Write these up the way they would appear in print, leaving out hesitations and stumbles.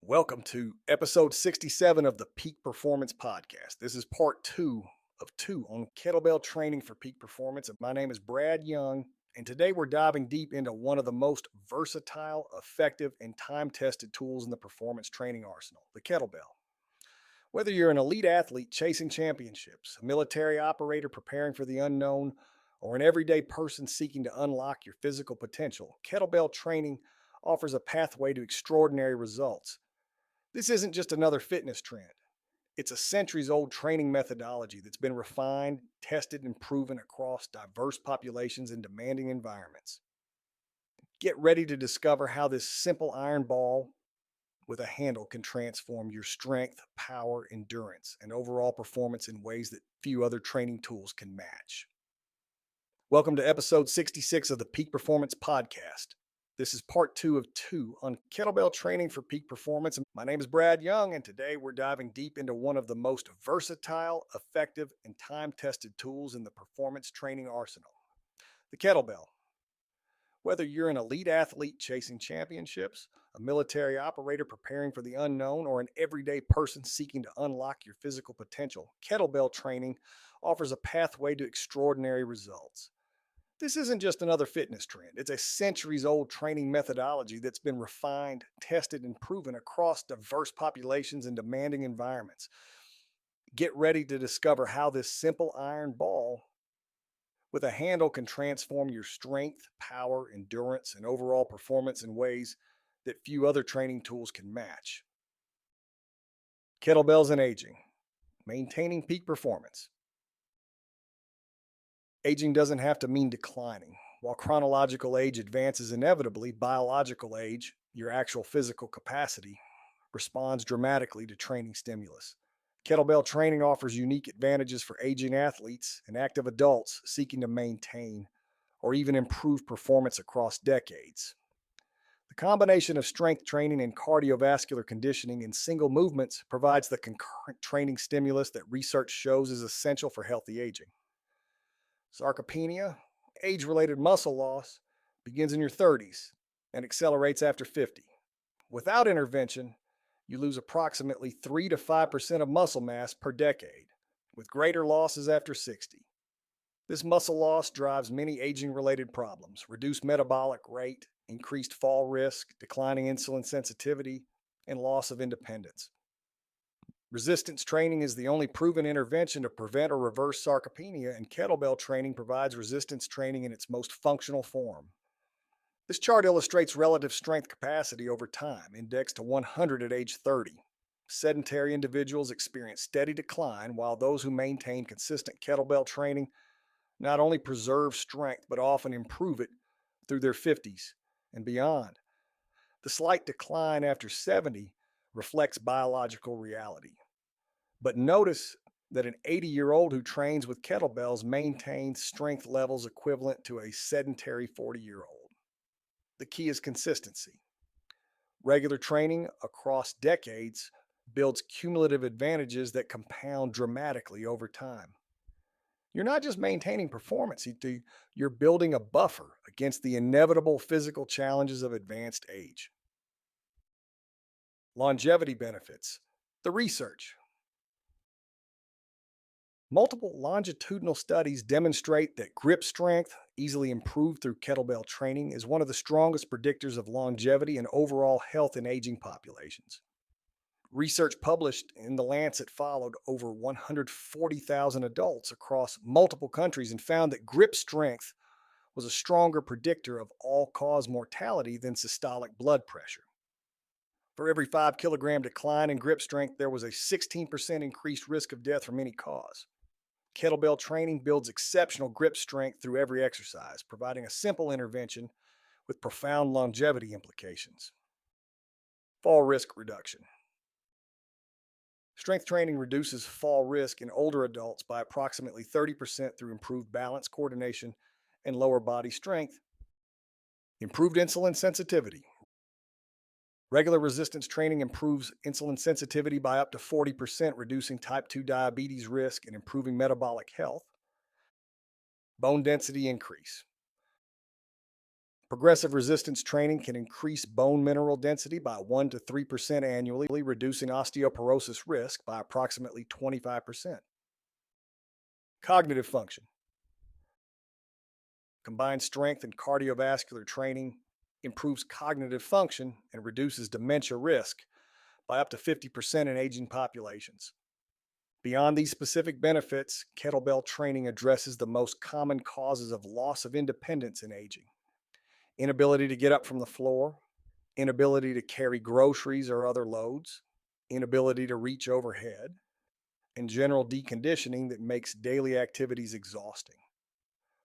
Welcome to episode 67 of the Peak Performance Podcast. This is part two of two on kettlebell training for peak performance. My name is Brad Young, and today we're diving deep into one of the most versatile, effective, and time tested tools in the performance training arsenal, the kettlebell. Whether you're an elite athlete chasing championships, a military operator preparing for the unknown, or an everyday person seeking to unlock your physical potential, kettlebell training offers a pathway to extraordinary results. This isn't just another fitness trend. It's a centuries old training methodology that's been refined, tested, and proven across diverse populations and demanding environments. Get ready to discover how this simple iron ball with a handle can transform your strength, power, endurance, and overall performance in ways that few other training tools can match. Welcome to episode 66 of the Peak Performance Podcast. This is part two of two on kettlebell training for peak performance. My name is Brad Young, and today we're diving deep into one of the most versatile, effective, and time-tested tools in the performance training arsenal, the kettlebell. Whether you're an elite athlete chasing championships, a military operator preparing for the unknown, or an everyday person seeking to unlock your physical potential, kettlebell training offers a pathway to extraordinary results. This isn't just another fitness trend. It's a centuries old training methodology that's been refined, tested, and proven across diverse populations and demanding environments. Get ready to discover how this simple iron ball with a handle can transform your strength, power, endurance, and overall performance in ways that few other training tools can match. Kettlebells and aging, maintaining peak performance. Aging doesn't have to mean declining. While chronological age advances inevitably, biological age, your actual physical capacity, responds dramatically to training stimulus. Kettlebell training offers unique advantages for aging athletes and active adults seeking to maintain or even improve performance across decades. The combination of strength training and cardiovascular conditioning in single movements provides the concurrent training stimulus that research shows is essential for healthy aging. Sarcopenia, age-related muscle loss, begins in your 30s and accelerates after 50. Without intervention, you lose approximately 3 to 5% of muscle mass per decade, with greater losses after 60. This muscle loss drives many aging-related problems: reduced metabolic rate, increased fall risk, declining insulin sensitivity, and loss of independence. Resistance training is the only proven intervention to prevent or reverse sarcopenia, and kettlebell training provides resistance training in its most functional form. This chart illustrates relative strength capacity over time, indexed to 100 at age 30. Sedentary individuals experience steady decline, while those who maintain consistent kettlebell training not only preserve strength but often improve it through their 50s and beyond. The slight decline after 70 reflects biological reality. But notice that an 80-year-old who trains with kettlebells maintains strength levels equivalent to a sedentary 40-year-old. The key is consistency. Regular training across decades builds cumulative advantages that compound dramatically over time. You're not just maintaining performance, you're building a buffer against the inevitable physical challenges of advanced age. Longevity benefits. The research. Multiple longitudinal studies demonstrate that grip strength, easily improved through kettlebell training, is one of the strongest predictors of longevity and overall health in aging populations. Research published in The Lancet followed over 140,000 adults across multiple countries and found that grip strength was a stronger predictor of all-cause mortality than systolic blood pressure. For every 5 kilogram decline in grip strength, there was a 16% increased risk of death from any cause. Kettlebell training builds exceptional grip strength through every exercise, providing a simple intervention with profound longevity implications. Fall risk reduction. Strength training reduces fall risk in older adults by approximately 30% through improved balance, coordination, and lower body strength. Improved insulin sensitivity. Regular resistance training improves insulin sensitivity by up to 40%, reducing type 2 diabetes risk and improving metabolic health. Bone density increase. Progressive resistance training can increase bone mineral density by 1 to 3% annually, reducing osteoporosis risk by approximately 25%. Cognitive function. Combined strength and cardiovascular training improves cognitive function and reduces dementia risk by up to 50% in aging populations. Beyond these specific benefits, kettlebell training addresses the most common causes of loss of independence in aging: inability to get up from the floor, inability to carry groceries or other loads, inability to reach overhead, and general deconditioning that makes daily activities exhausting.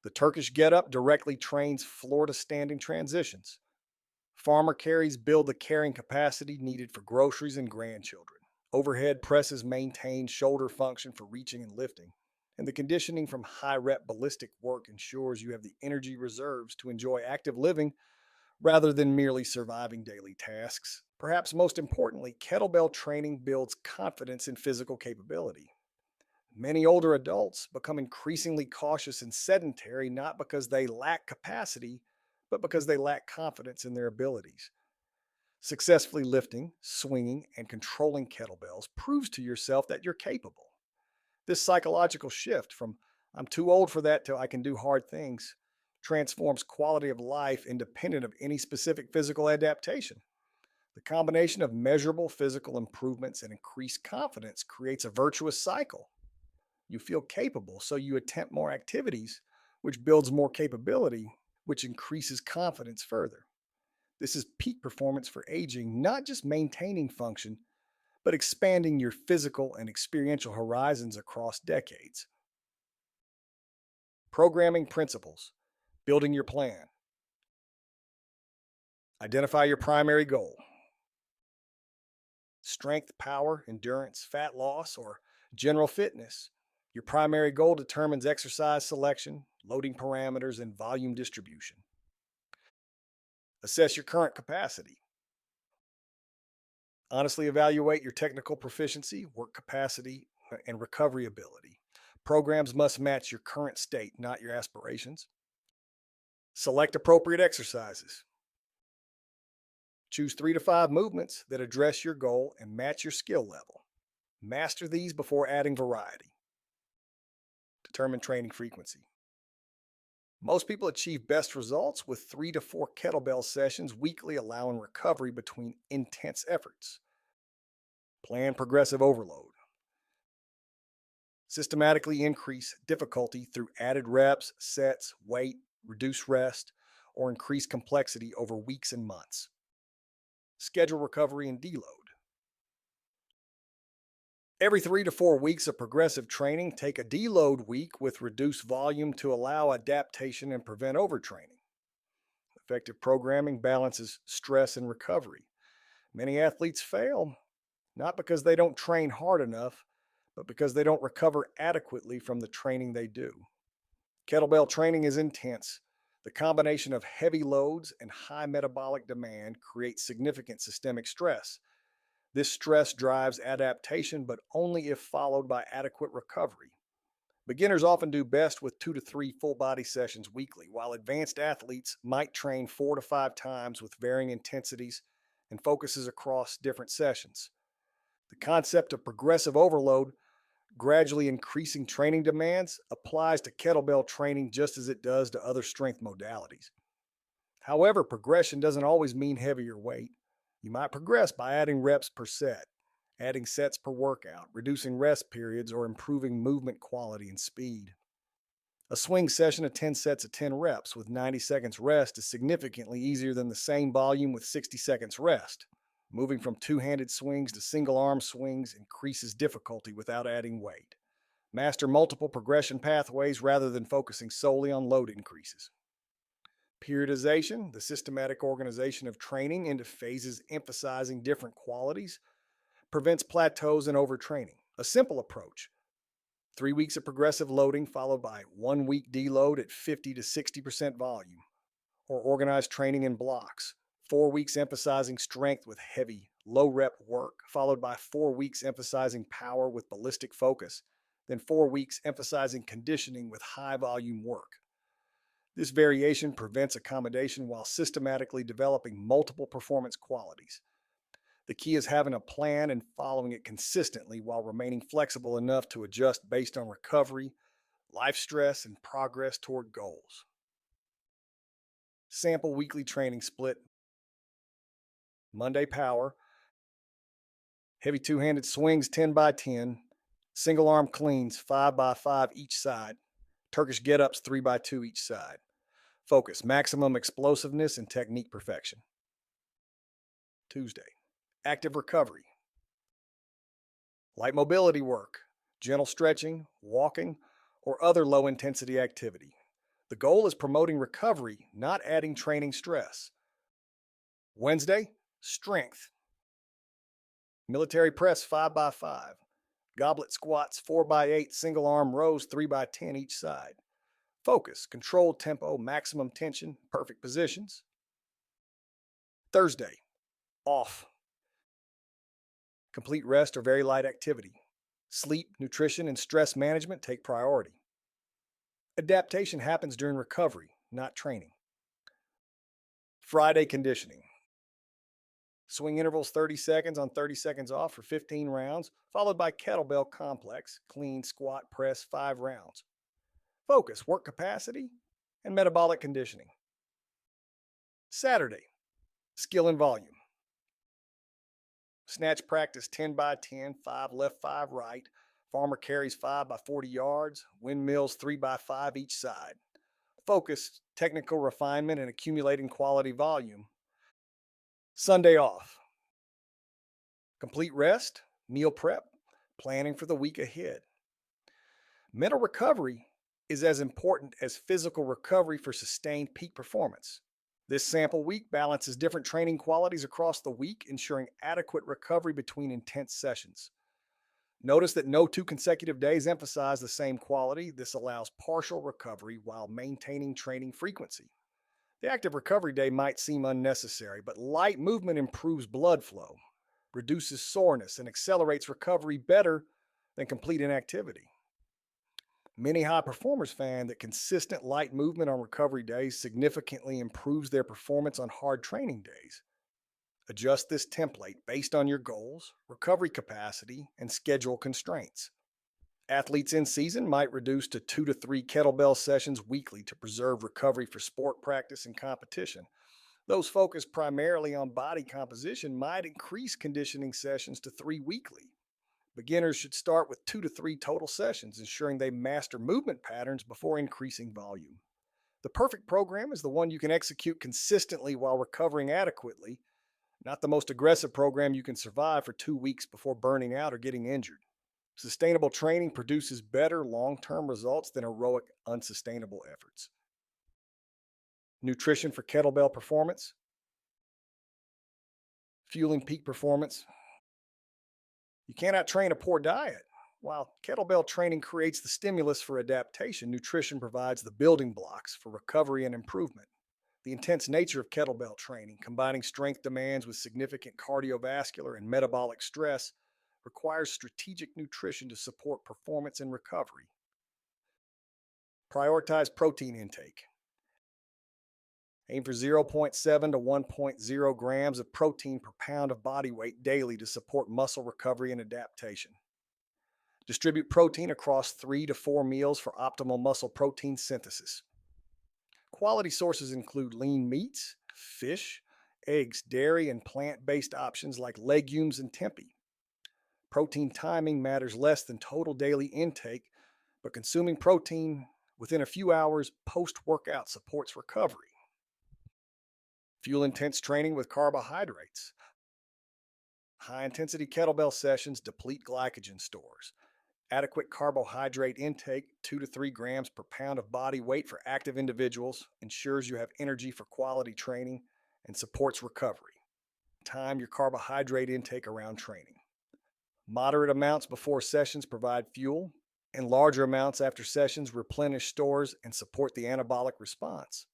The Turkish get up directly trains floor to standing transitions. Farmer carries build the carrying capacity needed for groceries and grandchildren. Overhead presses maintain shoulder function for reaching and lifting. And the conditioning from high rep ballistic work ensures you have the energy reserves to enjoy active living rather than merely surviving daily tasks. Perhaps most importantly, kettlebell training builds confidence in physical capability. Many older adults become increasingly cautious and sedentary not because they lack capacity, but because they lack confidence in their abilities. Successfully lifting, swinging, and controlling kettlebells proves to yourself that you're capable. This psychological shift from "I'm too old for that" to "I can do hard things" transforms quality of life independent of any specific physical adaptation. The combination of measurable physical improvements and increased confidence creates a virtuous cycle. You feel capable, so you attempt more activities, which builds more capability, which increases confidence further. This is peak performance for aging, not just maintaining function, but expanding your physical and experiential horizons across decades. Programming principles, building your plan. Identify your primary goal: strength, power, endurance, fat loss, or general fitness. Your primary goal determines exercise selection, loading parameters, and volume distribution. Assess your current capacity. Honestly evaluate your technical proficiency, work capacity, and recovery ability. Programs must match your current state, not your aspirations. Select appropriate exercises. Choose 3 to 5 movements that address your goal and match your skill level. Master these before adding variety. Determine training frequency. Most people achieve best results with 3 to 4 kettlebell sessions weekly, allowing recovery between intense efforts. Plan progressive overload. Systematically increase difficulty through added reps, sets, weight, reduce rest, or increase complexity over weeks and months. Schedule recovery and deload. Every 3 to 4 weeks of progressive training, take a deload week with reduced volume to allow adaptation and prevent overtraining. Effective programming balances stress and recovery. Many athletes fail not because they don't train hard enough, but because they don't recover adequately from the training they do. Kettlebell training is intense. The combination of heavy loads and high metabolic demand creates significant systemic stress. This stress drives adaptation, but only if followed by adequate recovery. Beginners often do best with 2 to 3 full body sessions weekly, while advanced athletes might train 4 to 5 times with varying intensities and focuses across different sessions. The concept of progressive overload, gradually increasing training demands, applies to kettlebell training just as it does to other strength modalities. However, progression doesn't always mean heavier weight. You might progress by adding reps per set, adding sets per workout, reducing rest periods, or improving movement quality and speed. A swing session of 10 sets of 10 reps with 90 seconds rest is significantly easier than the same volume with 60 seconds rest. Moving from two-handed swings to single-arm swings increases difficulty without adding weight. Master multiple progression pathways rather than focusing solely on load increases. Periodization, the systematic organization of training into phases emphasizing different qualities, prevents plateaus and overtraining. A simple approach: 3 weeks of progressive loading followed by 1 week deload at 50 to 60% volume, or organized training in blocks. 4 weeks emphasizing strength with heavy, low rep work, followed by 4 weeks emphasizing power with ballistic focus, then 4 weeks emphasizing conditioning with high volume work. This variation prevents accommodation while systematically developing multiple performance qualities. The key is having a plan and following it consistently while remaining flexible enough to adjust based on recovery, life stress, and progress toward goals. Sample weekly training split: Monday power, heavy two-handed swings 10 by 10, single arm cleans 5 by 5 each side, Turkish get-ups 3 by 2 each side. Focus: maximum explosiveness and technique perfection. Tuesday, active recovery, light mobility work, gentle stretching, walking, or other low intensity activity. The goal is promoting recovery, not adding training stress. Wednesday, strength, military press 5 by 5, goblet squats 4 by 8, single arm rows 3 by 10 each side. Focus: controlled tempo, maximum tension, perfect positions. Thursday, off, complete rest or very light activity. Sleep, nutrition, and stress management take priority. Adaptation happens during recovery, not training. Friday, conditioning. Swing intervals 30 seconds on 30 seconds off for 15 rounds, followed by kettlebell complex, clean, squat, press, 5 rounds. Focus: work capacity and metabolic conditioning. Saturday, skill and volume. Snatch practice 10 by 10, 5 left, 5 right. Farmer carries 5 by 40 yards. Windmills 3 by 5 each side. Focus: technical refinement and accumulating quality volume. Sunday off. Complete rest, meal prep, planning for the week ahead. Mental recovery is as important as physical recovery for sustained peak performance. This sample week balances different training qualities across the week, ensuring adequate recovery between intense sessions. Notice that no 2 consecutive days emphasize the same quality. This allows partial recovery while maintaining training frequency. The active recovery day might seem unnecessary, but light movement improves blood flow, reduces soreness, and accelerates recovery better than complete inactivity. Many high performers find that consistent light movement on recovery days significantly improves their performance on hard training days. Adjust this template based on your goals, recovery capacity, and schedule constraints. Athletes in season might reduce to 2 to 3 kettlebell sessions weekly to preserve recovery for sport practice and competition. Those focused primarily on body composition might increase conditioning sessions to 3 weekly. Beginners should start with 2 to 3 total sessions, ensuring they master movement patterns before increasing volume. The perfect program is the one you can execute consistently while recovering adequately, not the most aggressive program you can survive for 2 weeks before burning out or getting injured. Sustainable training produces better long-term results than heroic, unsustainable efforts. Nutrition for kettlebell performance. Fueling peak performance. You cannot train a poor diet. While kettlebell training creates the stimulus for adaptation, nutrition provides the building blocks for recovery and improvement. The intense nature of kettlebell training, combining strength demands with significant cardiovascular and metabolic stress, requires strategic nutrition to support performance and recovery. Prioritize protein intake. Aim for 0.7 to 1.0 grams of protein per pound of body weight daily to support muscle recovery and adaptation. Distribute protein across 3 to 4 meals for optimal muscle protein synthesis. Quality sources include lean meats, fish, eggs, dairy, and plant-based options like legumes and tempeh. Protein timing matters less than total daily intake, but consuming protein within a few hours post-workout supports recovery. Fuel intense training with carbohydrates. High-intensity kettlebell sessions deplete glycogen stores. Adequate carbohydrate intake, 2 to 3 grams per pound of body weight for active individuals, ensures you have energy for quality training and supports recovery. Time your carbohydrate intake around training. Moderate amounts before sessions provide fuel, and larger amounts after sessions replenish stores and support the anabolic response.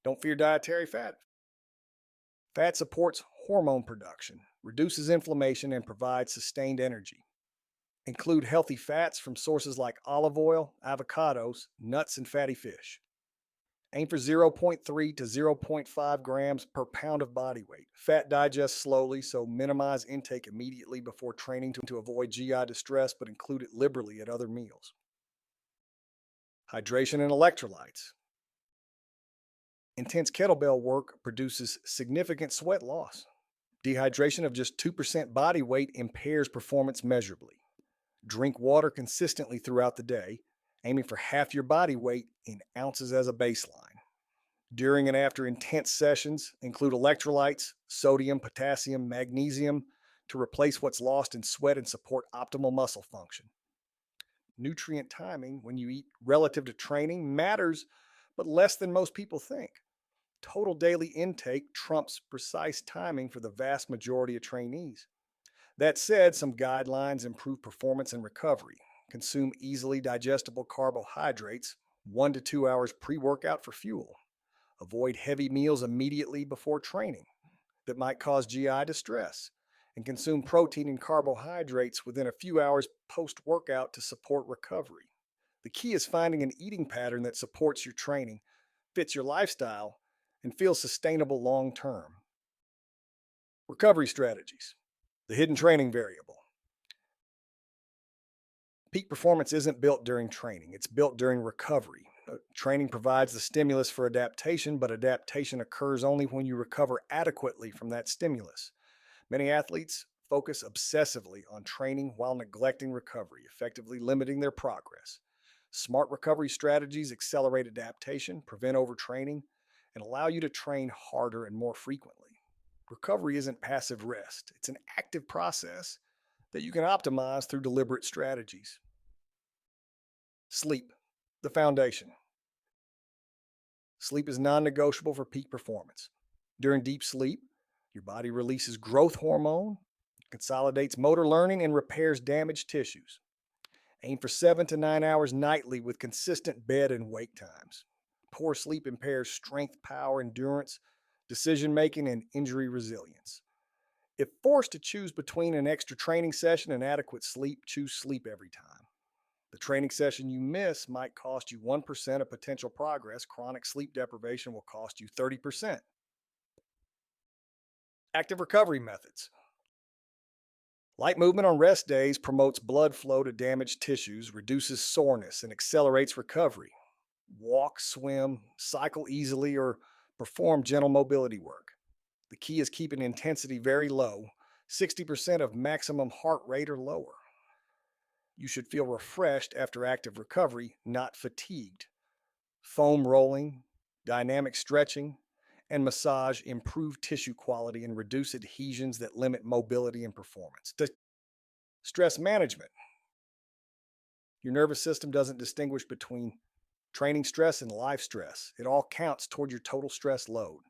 Don't fear dietary fat. Fat supports hormone production, reduces inflammation, and provides sustained energy. Include healthy fats from sources like olive oil, avocados, nuts, and fatty fish. Aim for zero point 0.3 to zero point 0.5 grams per pound of body weight. Fat digests slowly, so minimize intake immediately before training to avoid GI distress, but include it liberally at other meals. Hydration and electrolytes. Intense kettlebell work produces significant sweat loss. Dehydration of just 2% body weight impairs performance measurably. Drink water consistently throughout the day, aiming for half your body weight in ounces as a baseline. During and after intense sessions, include electrolytes, sodium, potassium, magnesium to replace what's lost in sweat and support optimal muscle function. Nutrient timing when you eat relative to training matters, but less than most people think. Total daily intake trumps precise timing for the vast majority of trainees. That said, some guidelines improve performance and recovery. Consume easily digestible carbohydrates 1 to 2 hours pre-workout for fuel. Avoid heavy meals immediately before training that might cause GI distress. And consume protein and carbohydrates within a few hours post-workout to support recovery. The key is finding an eating pattern that supports your training, fits your lifestyle, and feels sustainable long term. Recovery strategies. The hidden training variable. Peak performance isn't built during training, it's built during recovery. Training provides the stimulus for adaptation, but adaptation occurs only when you recover adequately from that stimulus. Many athletes focus obsessively on training while neglecting recovery, effectively limiting their progress. Smart recovery strategies accelerate adaptation, prevent overtraining, and allow you to train harder and more frequently. Recovery isn't passive rest, it's an active process that you can optimize through deliberate strategies. Sleep, the foundation. Sleep is non-negotiable for peak performance. During deep sleep, your body releases growth hormone, consolidates motor learning, and repairs damaged tissues. Aim for 7 to 9 hours nightly with consistent bed and wake times. Poor sleep impairs strength, power, endurance, decision-making, and injury resilience. If forced to choose between an extra training session and adequate sleep, choose sleep every time. The training session you miss might cost you 1% of potential progress. Chronic sleep deprivation will cost you 30%. Active recovery methods. Light movement on rest days promotes blood flow to damaged tissues, reduces soreness, and accelerates recovery. Walk, swim, cycle easily, or perform gentle mobility work. The key is keeping intensity very low, 60% of maximum heart rate or lower. You should feel refreshed after active recovery, not fatigued. Foam rolling, dynamic stretching, and massage improve tissue quality and reduce adhesions that limit mobility and performance. Stress management. Your nervous system doesn't distinguish between training stress and life stress. It all counts toward your total stress load.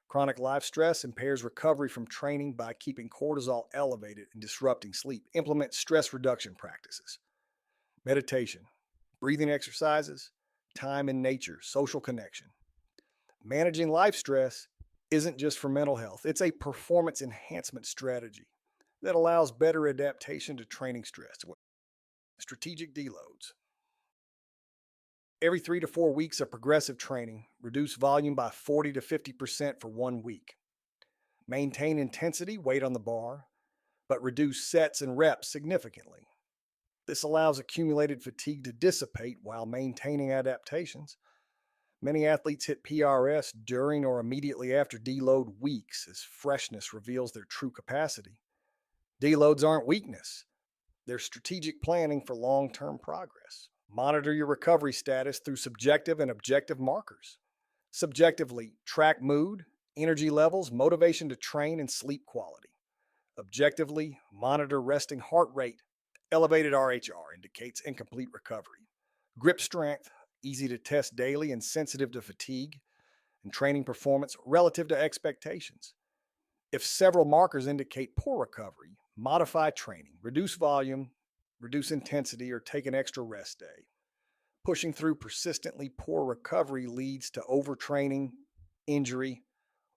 Chronic life stress impairs recovery from training by keeping cortisol elevated and disrupting sleep. Implement stress reduction practices. Meditation, breathing exercises, time in nature, social connection. Managing life stress isn't just for mental health. It's a performance enhancement strategy that allows better adaptation to training stress. Strategic deloads. Every 3 to 4 weeks of progressive training, reduce volume by 40 to 50% for 1 week. Maintain intensity, weight on the bar, but reduce sets and reps significantly. This allows accumulated fatigue to dissipate while maintaining adaptations. Many athletes hit PRS during or immediately after deload weeks as freshness reveals their true capacity. Deloads aren't weakness. They're strategic planning for long-term progress. Monitor your recovery status through subjective and objective markers. Subjectively, track mood, energy levels, motivation to train, and sleep quality. Objectively, monitor resting heart rate. Elevated RHR indicates incomplete recovery. Grip strength, easy to test daily and sensitive to fatigue, and training performance relative to expectations. If several markers indicate poor recovery, modify training, reduce volume, reduce intensity, or take an extra rest day. Pushing through persistently poor recovery leads to overtraining, injury,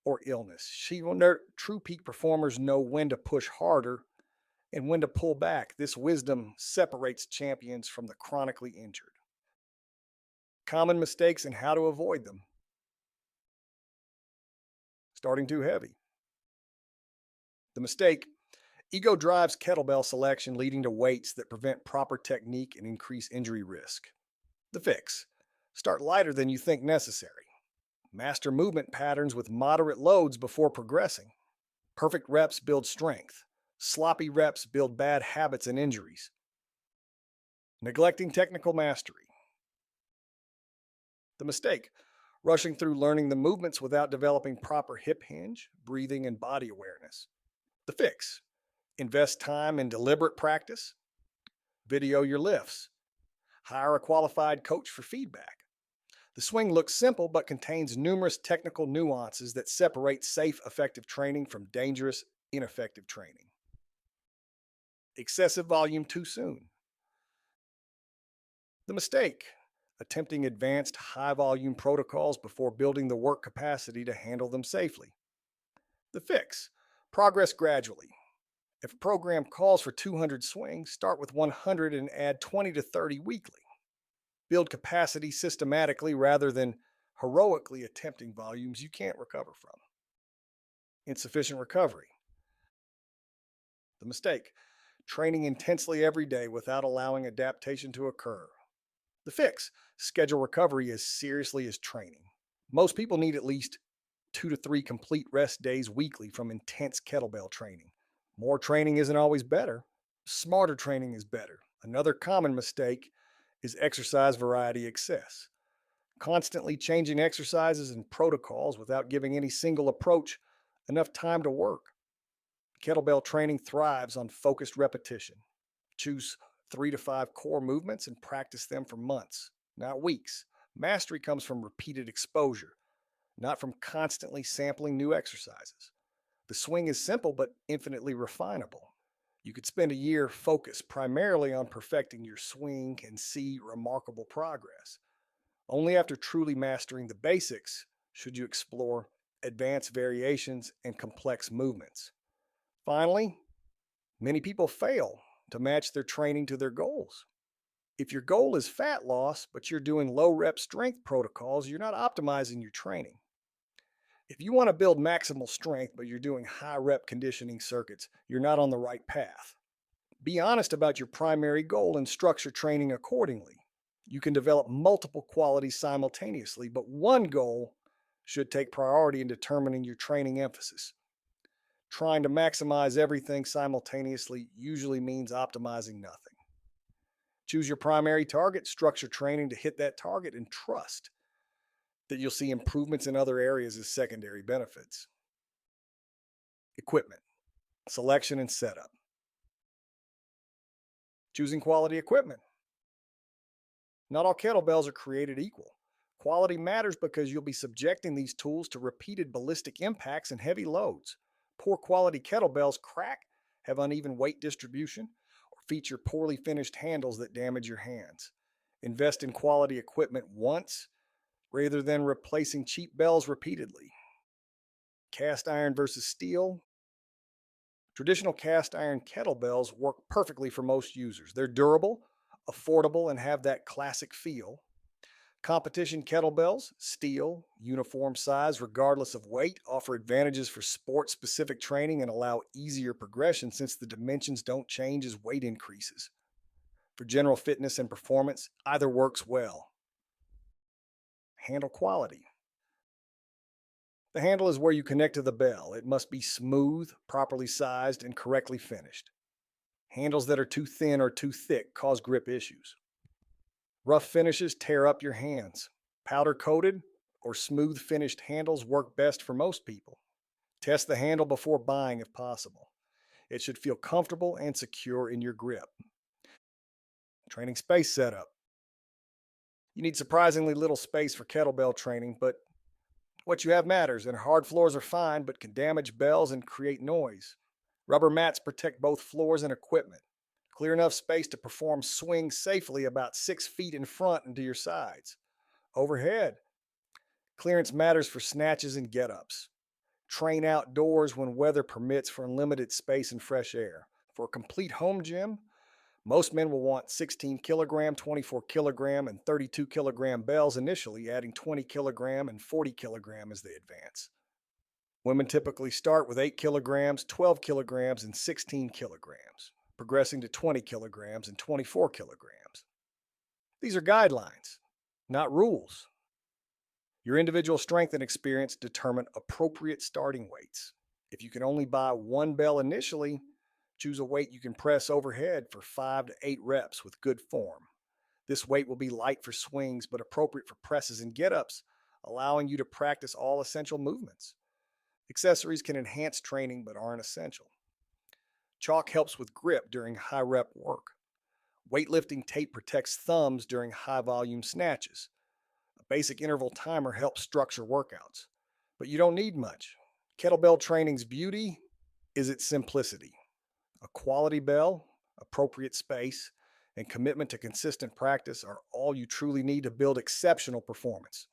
or illness. True peak performers know when to push harder and when to pull back. This wisdom separates champions from the chronically injured. Common mistakes and how to avoid them. Starting too heavy. The mistake: ego drives kettlebell selection, leading to weights that prevent proper technique and increase injury risk. The fix: start lighter than you think necessary. Master movement patterns with moderate loads before progressing. Perfect reps build strength. Sloppy reps build bad habits and injuries. Neglecting technical mastery. The mistake: rushing through learning the movements without developing proper hip hinge, breathing, and body awareness. The fix: invest time in deliberate practice. Video your lifts. Hire a qualified coach for feedback. The swing looks simple but contains numerous technical nuances that separate safe, effective training from dangerous, ineffective training. Excessive volume too soon. The mistake: attempting advanced high volume protocols before building the work capacity to handle them safely. The fix: progress gradually. If a program calls for 200 swings, start with 100 and add 20 to 30 weekly. Build capacity systematically rather than heroically attempting volumes you can't recover from. Insufficient recovery. The mistake: training intensely every day without allowing adaptation to occur. The fix: schedule recovery as seriously as training. Most people need at least 2 to 3 complete rest days weekly from intense kettlebell training. More training isn't always better. Smarter training is better. Another common mistake is exercise variety excess. Constantly changing exercises and protocols without giving any single approach enough time to work. Kettlebell training thrives on focused repetition. Choose 3 to 5 core movements and practice them for months, not weeks. Mastery comes from repeated exposure, not from constantly sampling new exercises. The swing is simple but infinitely refinable. You could spend a year focused primarily on perfecting your swing and see remarkable progress. Only after truly mastering the basics should you explore advanced variations and complex movements. Finally, many people fail to match their training to their goals. If your goal is fat loss, but you're doing low rep strength protocols, you're not optimizing your training. If you want to build maximal strength, but you're doing high rep conditioning circuits, you're not on the right path. Be honest about your primary goal and structure training accordingly. You can develop multiple qualities simultaneously, but one goal should take priority in determining your training emphasis. Trying to maximize everything simultaneously usually means optimizing nothing. Choose your primary target, structure training to hit that target, and trust that you'll see improvements in other areas as secondary benefits. Equipment, selection, and setup. Choosing quality equipment. Not all kettlebells are created equal. Quality matters because you'll be subjecting these tools to repeated ballistic impacts and heavy loads. Poor quality kettlebells crack, have uneven weight distribution, or feature poorly finished handles that damage your hands. Invest in quality equipment once rather than replacing cheap bells repeatedly. Cast iron versus steel. Traditional cast iron kettlebells work perfectly for most users. They're durable, affordable, and have that classic feel. Competition kettlebells, steel, uniform size, regardless of weight, offer advantages for sport-specific training and allow easier progression since the dimensions don't change as weight increases. For general fitness and performance, either works well. Handle quality. The handle is where you connect to the bell. It must be smooth, properly sized, and correctly finished. Handles that are too thin or too thick cause grip issues. Rough finishes tear up your hands. Powder coated or smooth finished handles work best for most people. Test the handle before buying if possible. It should feel comfortable and secure in your grip. Training space setup. You need surprisingly little space for kettlebell training, but what you have matters, and hard floors are fine but can damage bells and create noise. Rubber mats protect both floors and equipment. Clear enough space to perform swings safely about 6 feet in front and to your sides. Overhead. Clearance matters for snatches and get-ups. Train outdoors when weather permits for unlimited space and fresh air. For a complete home gym, most men will want 16 kilogram, 24 kilogram, and 32 kilogram bells initially, adding 20 kilogram and 40 kilogram as they advance. Women typically start with 8 kilograms, 12 kilograms, and 16 kilograms, progressing to 20 kilograms and 24 kilograms. These are guidelines, not rules. Your individual strength and experience determine appropriate starting weights. If you can only buy one bell initially, choose a weight you can press overhead for 5 to 8 reps with good form. This weight will be light for swings but appropriate for presses and get-ups, allowing you to practice all essential movements. Accessories can enhance training but aren't essential. Chalk helps with grip during high rep work. Weightlifting tape protects thumbs during high volume snatches. A basic interval timer helps structure workouts, but you don't need much. Kettlebell training's beauty is its simplicity. A quality bell, appropriate space, and commitment to consistent practice are all you truly need to build exceptional performance.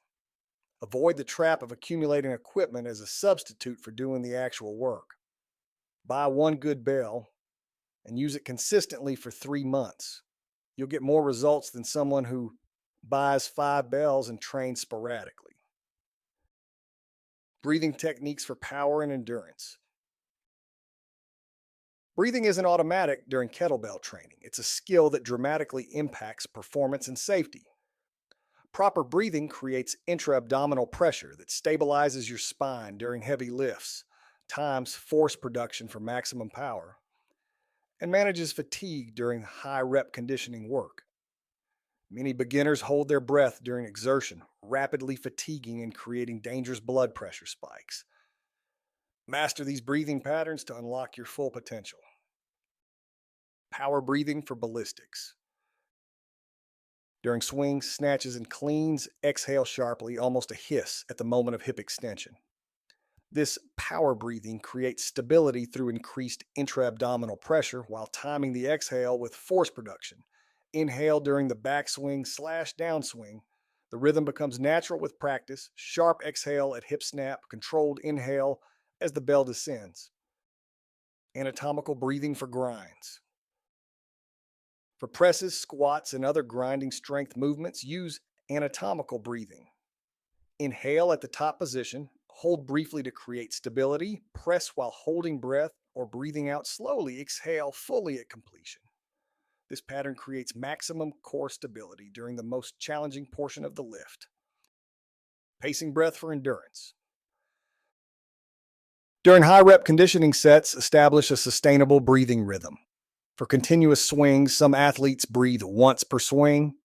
Avoid the trap of accumulating equipment as a substitute for doing the actual work. Buy one good bell and use it consistently for 3 months. You'll get more results than someone who buys 5 bells and trains sporadically. Breathing techniques for power and endurance. Breathing isn't automatic during kettlebell training. It's a skill that dramatically impacts performance and safety. Proper breathing creates intra-abdominal pressure that stabilizes your spine during heavy lifts, times force production for maximum power, and manages fatigue during high rep conditioning work. Many beginners hold their breath during exertion, rapidly fatiguing and creating dangerous blood pressure spikes. Master these breathing patterns to unlock your full potential. Power breathing for ballistics. During swings, snatches, and cleans, exhale sharply, almost a hiss, at the moment of hip extension. This power breathing creates stability through increased intra-abdominal pressure while timing the exhale with force production. Inhale during the backswing/downswing. The rhythm becomes natural with practice. Sharp exhale at hip snap, controlled inhale as the bell descends. Anatomical breathing for grinds. For presses, squats, and other grinding strength movements, use anatomical breathing. Inhale at the top position, hold briefly to create stability, press while holding breath or breathing out slowly, exhale fully at completion. This pattern creates maximum core stability during the most challenging portion of the lift. Pacing breath for endurance. During high rep conditioning sets, establish a sustainable breathing rhythm. For continuous swings, some athletes breathe once per swing,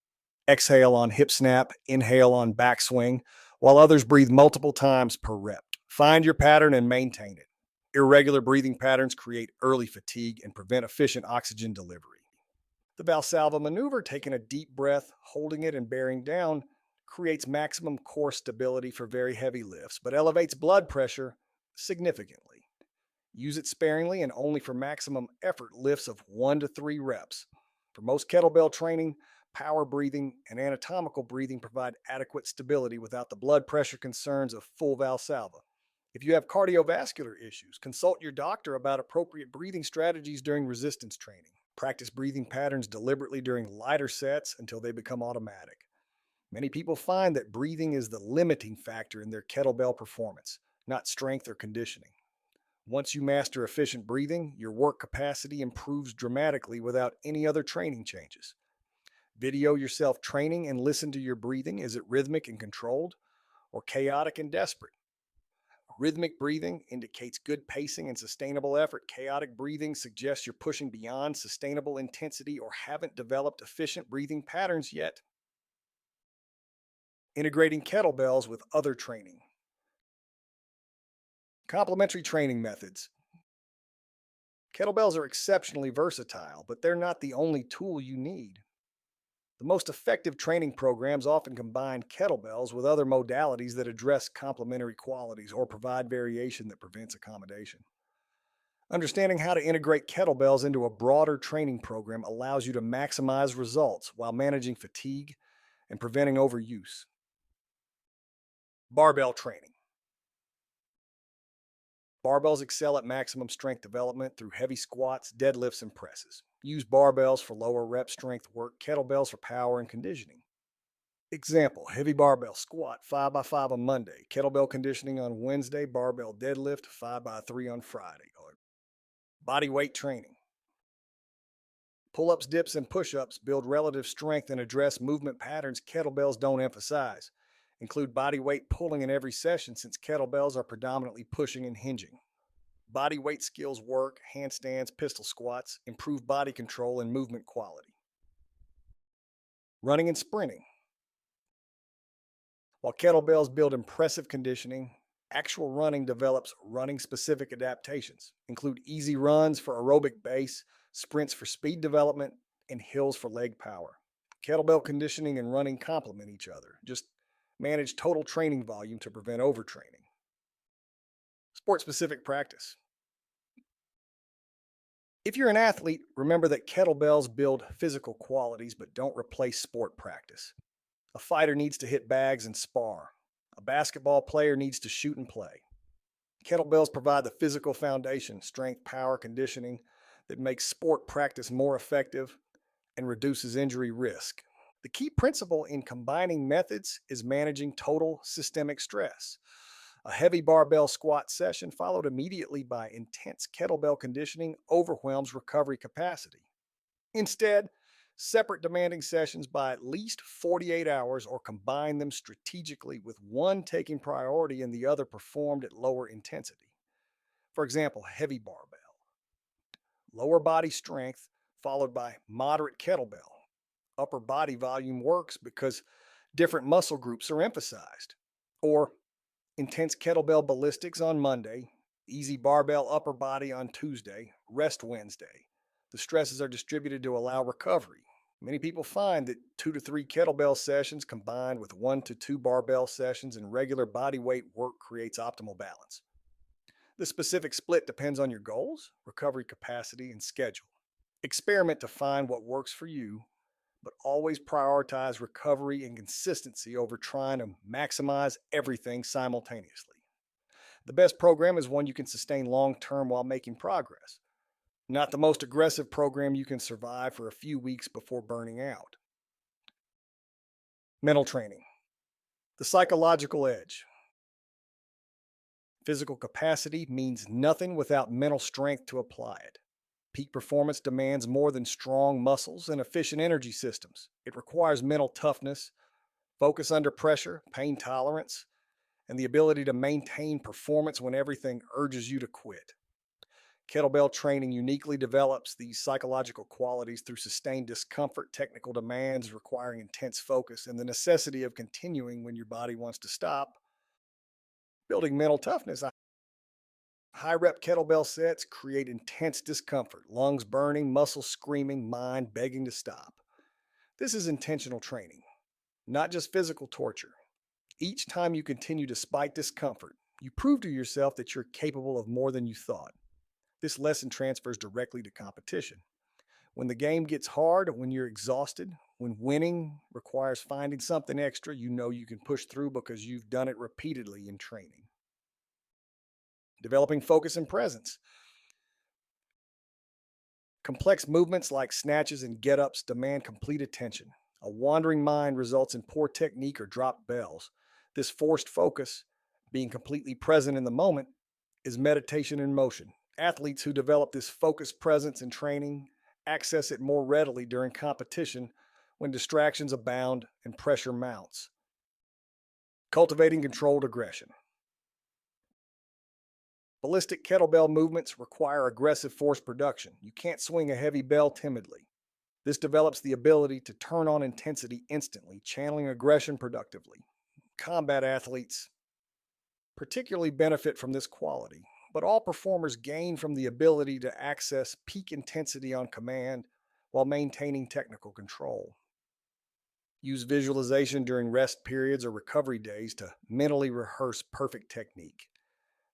exhale on hip snap, inhale on backswing, while others breathe multiple times per rep. Find your pattern and maintain it. Irregular breathing patterns create early fatigue and prevent efficient oxygen delivery. The Valsalva maneuver, taking a deep breath, holding it, and bearing down, creates maximum core stability for very heavy lifts, but elevates blood pressure significantly. Use it sparingly and only for maximum effort lifts of 1 to 3 reps. For most kettlebell training, power breathing and anatomical breathing provide adequate stability without the blood pressure concerns of full Valsalva. If you have cardiovascular issues, consult your doctor about appropriate breathing strategies during resistance training. Practice breathing patterns deliberately during lighter sets until they become automatic. Many people find that breathing is the limiting factor in their kettlebell performance, not strength or conditioning. Once you master efficient breathing, your work capacity improves dramatically without any other training changes. Video yourself training and listen to your breathing. Is it rhythmic and controlled or chaotic and desperate? Rhythmic breathing indicates good pacing and sustainable effort. Chaotic breathing suggests you're pushing beyond sustainable intensity or haven't developed efficient breathing patterns yet. Integrating kettlebells with other training. Complementary training methods. Kettlebells are exceptionally versatile, but they're not the only tool you need. The most effective training programs often combine kettlebells with other modalities that address complementary qualities or provide variation that prevents accommodation. Understanding how to integrate kettlebells into a broader training program allows you to maximize results while managing fatigue and preventing overuse. Barbell training. Barbells excel at maximum strength development through heavy squats, deadlifts, and presses. Use barbells for lower rep strength work, kettlebells for power and conditioning. Example, heavy barbell squat 5 by 5 on Monday, kettlebell conditioning on Wednesday, barbell deadlift 5 by 3 on Friday. Or body weight training. Pull ups, dips, and push ups build relative strength and address movement patterns kettlebells don't emphasize. Include body weight pulling in every session since kettlebells are predominantly pushing and hinging. Body weight skills work, handstands, pistol squats, improve body control and movement quality. Running and sprinting. While kettlebells build impressive conditioning, actual running develops running specific adaptations. Include easy runs for aerobic base, sprints for speed development, and hills for leg power. Kettlebell conditioning and running complement each other. Just manage total training volume to prevent overtraining. Sport specific practice. If you're an athlete, remember that kettlebells build physical qualities but don't replace sport practice. A fighter needs to hit bags and spar. A basketball player needs to shoot and play. Kettlebells provide the physical foundation, strength, power, conditioning that makes sport practice more effective and reduces injury risk. The key principle in combining methods is managing total systemic stress. A heavy barbell squat session followed immediately by intense kettlebell conditioning overwhelms recovery capacity. Instead, separate demanding sessions by at least 48 hours or combine them strategically with one taking priority and the other performed at lower intensity. For example, heavy barbell, lower body strength followed by moderate kettlebell. Upper body volume works because different muscle groups are emphasized. Or intense kettlebell ballistics on Monday, easy barbell upper body on Tuesday, rest Wednesday. The stresses are distributed to allow recovery. Many people find that 2 to 3 kettlebell sessions combined with 1 to 2 barbell sessions and regular body weight work creates optimal balance. The specific split depends on your goals, recovery capacity, and schedule. Experiment to find what works for you, but always prioritize recovery and consistency over trying to maximize everything simultaneously. The best program is one you can sustain long term while making progress, not the most aggressive program you can survive for a few weeks before burning out. Mental training. The psychological edge. Physical capacity means nothing without mental strength to apply it. Peak performance demands more than strong muscles and efficient energy systems. It requires mental toughness, focus under pressure, pain tolerance, and the ability to maintain performance when everything urges you to quit. Kettlebell training uniquely develops these psychological qualities through sustained discomfort, technical demands requiring intense focus, and the necessity of continuing when your body wants to stop. Building mental toughness. High rep kettlebell sets create intense discomfort, lungs burning, muscles screaming, mind begging to stop. This is intentional training, not just physical torture. Each time you continue despite discomfort, you prove to yourself that you're capable of more than you thought. This lesson transfers directly to competition. When the game gets hard, when you're exhausted, when winning requires finding something extra, you know you can push through because you've done it repeatedly in training. Developing focus and presence. Complex movements like snatches and get-ups demand complete attention. A wandering mind results in poor technique or dropped bells. This forced focus, being completely present in the moment, is meditation in motion. Athletes who develop this focused presence in training access it more readily during competition when distractions abound and pressure mounts. Cultivating controlled aggression. Ballistic kettlebell movements require aggressive force production. You can't swing a heavy bell timidly. This develops the ability to turn on intensity instantly, channeling aggression productively. Combat athletes particularly benefit from this quality, but all performers gain from the ability to access peak intensity on command while maintaining technical control. Use visualization during rest periods or recovery days to mentally rehearse perfect technique.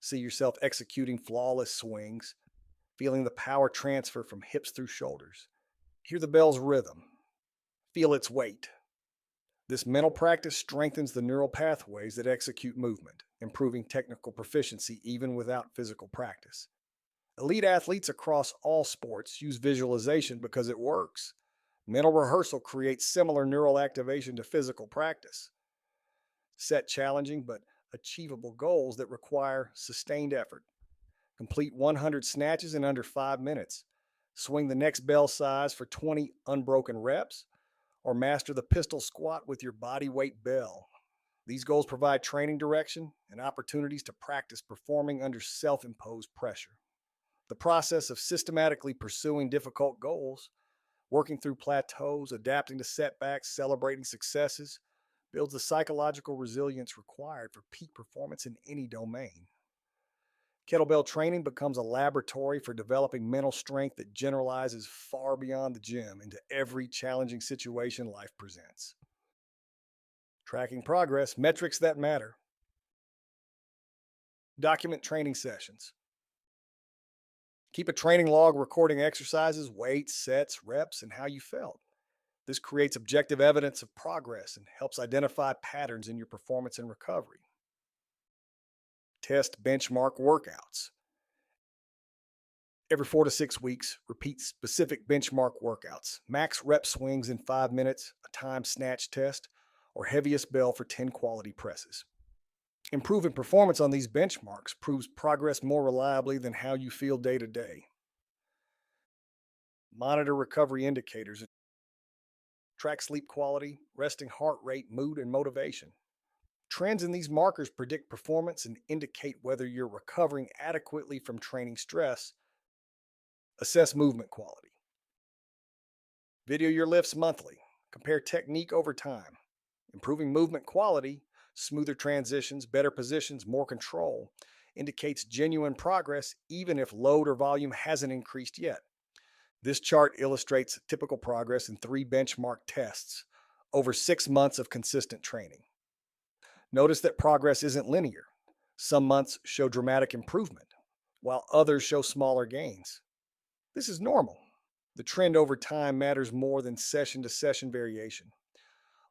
See yourself executing flawless swings, feeling the power transfer from hips through shoulders. Hear the bell's rhythm. Feel its weight. This mental practice strengthens the neural pathways that execute movement, improving technical proficiency even without physical practice. Elite athletes across all sports use visualization because it works. Mental rehearsal creates similar neural activation to physical practice. Set challenging but achievable goals that require sustained effort. Complete 100 snatches in under 5 minutes. Swing the next bell size for 20 unbroken reps, or master the pistol squat with your body weight bell. These goals provide training direction and opportunities to practice performing under self-imposed pressure. The process of systematically pursuing difficult goals, working through plateaus, adapting to setbacks, celebrating successes, builds the psychological resilience required for peak performance in any domain. Kettlebell training becomes a laboratory for developing mental strength that generalizes far beyond the gym into every challenging situation life presents. Tracking progress, metrics that matter. Document training sessions. Keep a training log recording exercises, weights, sets, reps, and how you felt. This creates objective evidence of progress and helps identify patterns in your performance and recovery. Test benchmark workouts. Every 4 to 6 weeks, repeat specific benchmark workouts. Max rep swings in 5 minutes, a time snatch test, or heaviest bell for 10 quality presses. Improving performance on these benchmarks proves progress more reliably than how you feel day to day. Monitor recovery indicators. Track sleep quality, resting heart rate, mood, and motivation. Trends in these markers predict performance and indicate whether you're recovering adequately from training stress. Assess movement quality. Video your lifts monthly. Compare technique over time. Improving movement quality, smoother transitions, better positions, more control, indicates genuine progress even if load or volume hasn't increased yet. This chart illustrates typical progress in 3 benchmark tests over 6 months of consistent training. Notice that progress isn't linear. Some months show dramatic improvement, while others show smaller gains. This is normal. The trend over time matters more than session-to-session variation.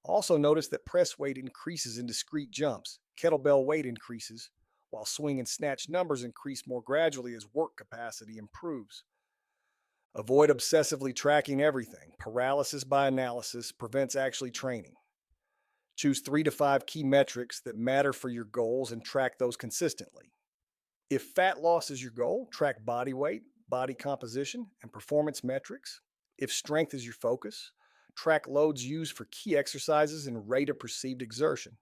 Also notice that press weight increases in discrete jumps, kettlebell weight increases, while swing and snatch numbers increase more gradually as work capacity improves. Avoid obsessively tracking everything. Paralysis by analysis prevents actually training. Choose 3 to 5 key metrics that matter for your goals and track those consistently. If fat loss is your goal, track body weight, body composition, and performance metrics. If strength is your focus, track loads used for key exercises and rate of perceived exertion.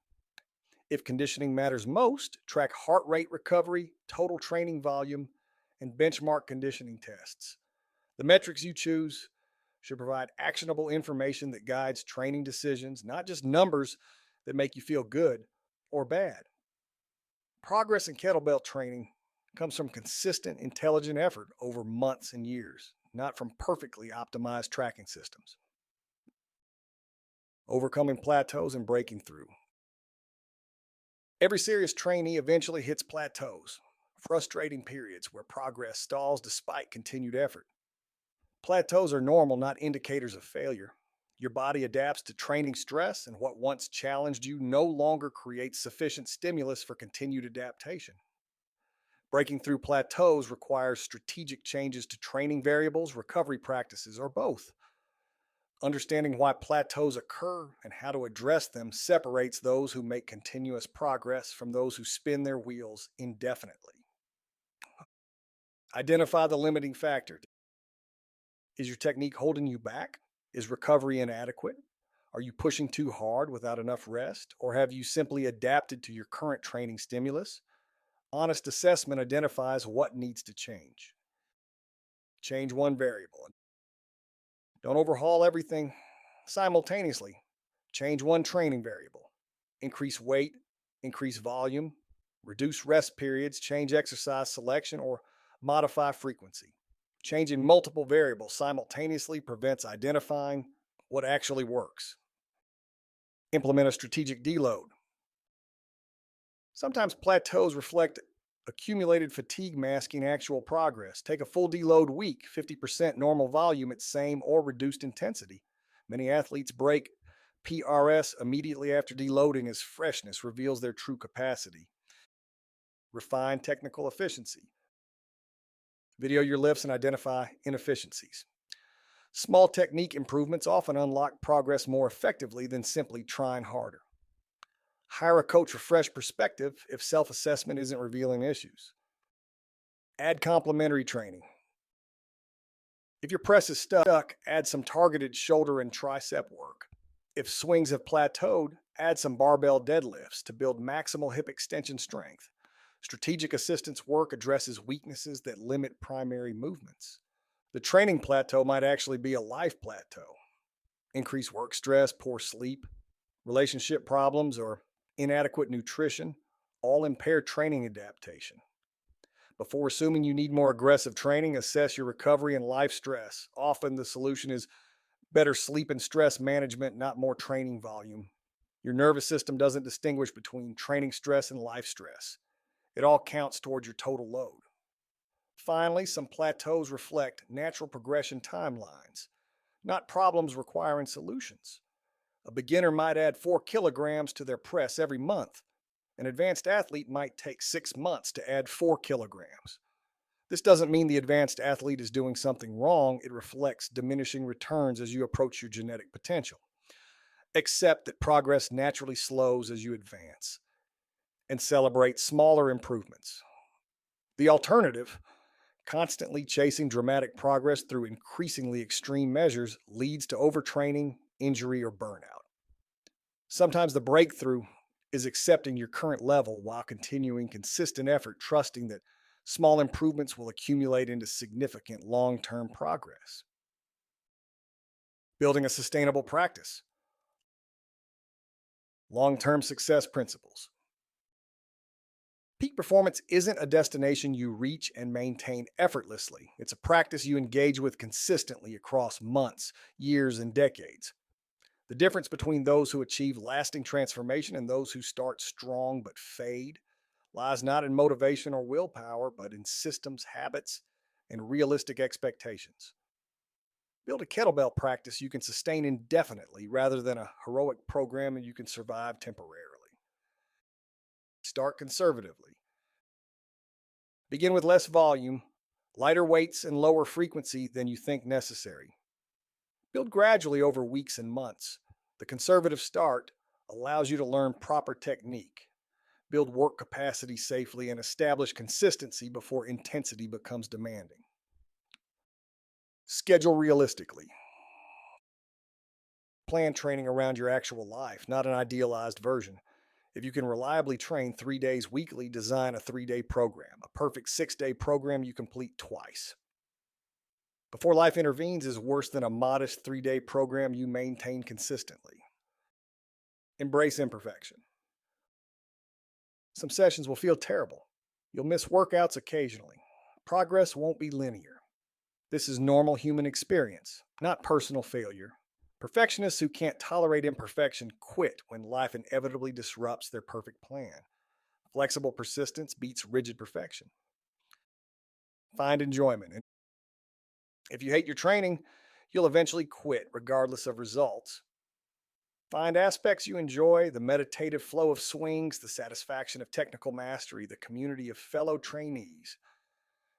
If conditioning matters most, track heart rate recovery, total training volume, and benchmark conditioning tests. The metrics you choose should provide actionable information that guides training decisions, not just numbers that make you feel good or bad. Progress in kettlebell training comes from consistent, intelligent effort over months and years, not from perfectly optimized tracking systems. Overcoming plateaus and breaking through. Every serious trainee eventually hits plateaus, frustrating periods where progress stalls despite continued effort. Plateaus are normal, not indicators of failure. Your body adapts to training stress, and what once challenged you no longer creates sufficient stimulus for continued adaptation. Breaking through plateaus requires strategic changes to training variables, recovery practices, or both. Understanding why plateaus occur and how to address them separates those who make continuous progress from those who spin their wheels indefinitely. Identify the limiting factor. Is your technique holding you back? Is recovery inadequate? Are you pushing too hard without enough rest? Or have you simply adapted to your current training stimulus? Honest assessment identifies what needs to change. Change one variable. Don't overhaul everything simultaneously. Change one training variable. Increase weight, increase volume, reduce rest periods, change exercise selection, or modify frequency. Changing multiple variables simultaneously prevents identifying what actually works. Implement a strategic deload. Sometimes plateaus reflect accumulated fatigue masking actual progress. Take a full deload week, 50% normal volume at same or reduced intensity. Many athletes break PRS immediately after deloading as freshness reveals their true capacity. Refine technical efficiency. Video your lifts and identify inefficiencies. Small technique improvements often unlock progress more effectively than simply trying harder. Hire a coach for fresh perspective if self assessment isn't revealing issues. Add complementary training. If your press is stuck, add some targeted shoulder and tricep work. If swings have plateaued, add some barbell deadlifts to build maximal hip extension strength. Strategic assistance work addresses weaknesses that limit primary movements. The training plateau might actually be a life plateau. Increased work stress, poor sleep, relationship problems, or inadequate nutrition all impair training adaptation. Before assuming you need more aggressive training, assess your recovery and life stress. Often the solution is better sleep and stress management, not more training volume. Your nervous system doesn't distinguish between training stress and life stress. It all counts towards your total load. Finally, some plateaus reflect natural progression timelines, not problems requiring solutions. A beginner might add 4 kilograms to their press every month. An advanced athlete might take 6 months to add 4 kilograms. This doesn't mean the advanced athlete is doing something wrong. It reflects diminishing returns as you approach your genetic potential. Accept that progress naturally slows as you advance and celebrate smaller improvements. The alternative, constantly chasing dramatic progress through increasingly extreme measures, leads to overtraining, injury, or burnout. Sometimes the breakthrough is accepting your current level while continuing consistent effort, trusting that small improvements will accumulate into significant long-term progress. Building a sustainable practice. Long-term success principles. Peak performance isn't a destination you reach and maintain effortlessly. It's a practice you engage with consistently across months, years, and decades. The difference between those who achieve lasting transformation and those who start strong but fade lies not in motivation or willpower, but in systems, habits, and realistic expectations. Build a kettlebell practice you can sustain indefinitely rather than a heroic program you can survive temporarily. Start conservatively. Begin with less volume, lighter weights, and lower frequency than you think necessary. Build gradually over weeks and months. The conservative start allows you to learn proper technique, build work capacity safely, and establish consistency before intensity becomes demanding. Schedule realistically. Plan training around your actual life, not an idealized version. If you can reliably train 3 days weekly, design a 3-day program. A perfect 6-day program you complete twice. Before life intervenes is worse than a modest 3-day program you maintain consistently. Embrace imperfection. Some sessions will feel terrible. You'll miss workouts occasionally. Progress won't be linear. This is normal human experience, not personal failure. Perfectionists who can't tolerate imperfection quit when life inevitably disrupts their perfect plan. Flexible persistence beats rigid perfection. Find enjoyment. If you hate your training, you'll eventually quit regardless of results. Find aspects you enjoy: the meditative flow of swings, the satisfaction of technical mastery, the community of fellow trainees.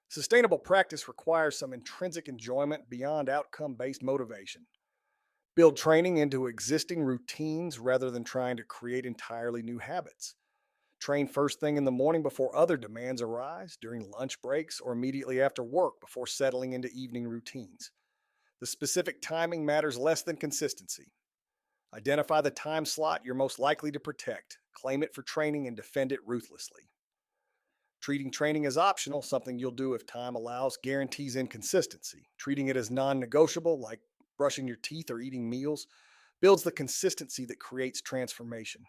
Sustainable practice requires some intrinsic enjoyment beyond outcome-based motivation. Build training into existing routines rather than trying to create entirely new habits. Train first thing in the morning before other demands arise, during lunch breaks, or immediately after work before settling into evening routines. The specific timing matters less than consistency. Identify the time slot you're most likely to protect, claim it for training, and defend it ruthlessly. Treating training as optional, something you'll do if time allows, guarantees inconsistency. Treating it as non-negotiable, like brushing your teeth or eating meals, builds the consistency that creates transformation.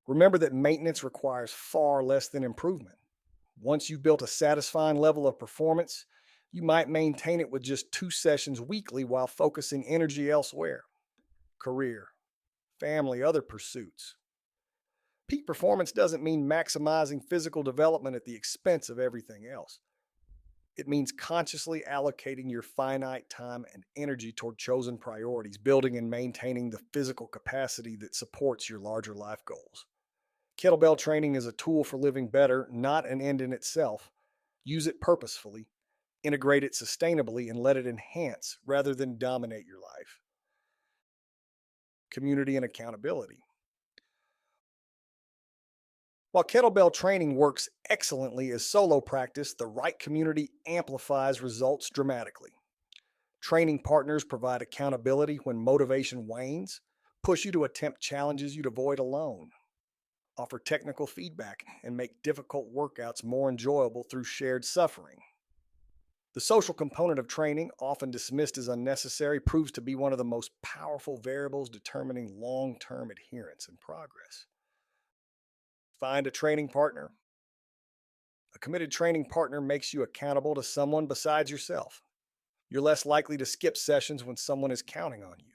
Remember that maintenance requires far less than improvement. Once you've built a satisfying level of performance, you might maintain it with just 2 sessions weekly while focusing energy elsewhere: career, family, other pursuits. Peak performance doesn't mean maximizing physical development at the expense of everything else. It means consciously allocating your finite time and energy toward chosen priorities, building and maintaining the physical capacity that supports your larger life goals. Kettlebell training is a tool for living better, not an end in itself. Use it purposefully, integrate it sustainably, and let it enhance rather than dominate your life. Community and accountability. While kettlebell training works excellently as solo practice, the right community amplifies results dramatically. Training partners provide accountability when motivation wanes, push you to attempt challenges you'd avoid alone, offer technical feedback, and make difficult workouts more enjoyable through shared suffering. The social component of training, often dismissed as unnecessary, proves to be one of the most powerful variables determining long-term adherence and progress. Find a training partner. A committed training partner makes you accountable to someone besides yourself. You're less likely to skip sessions when someone is counting on you.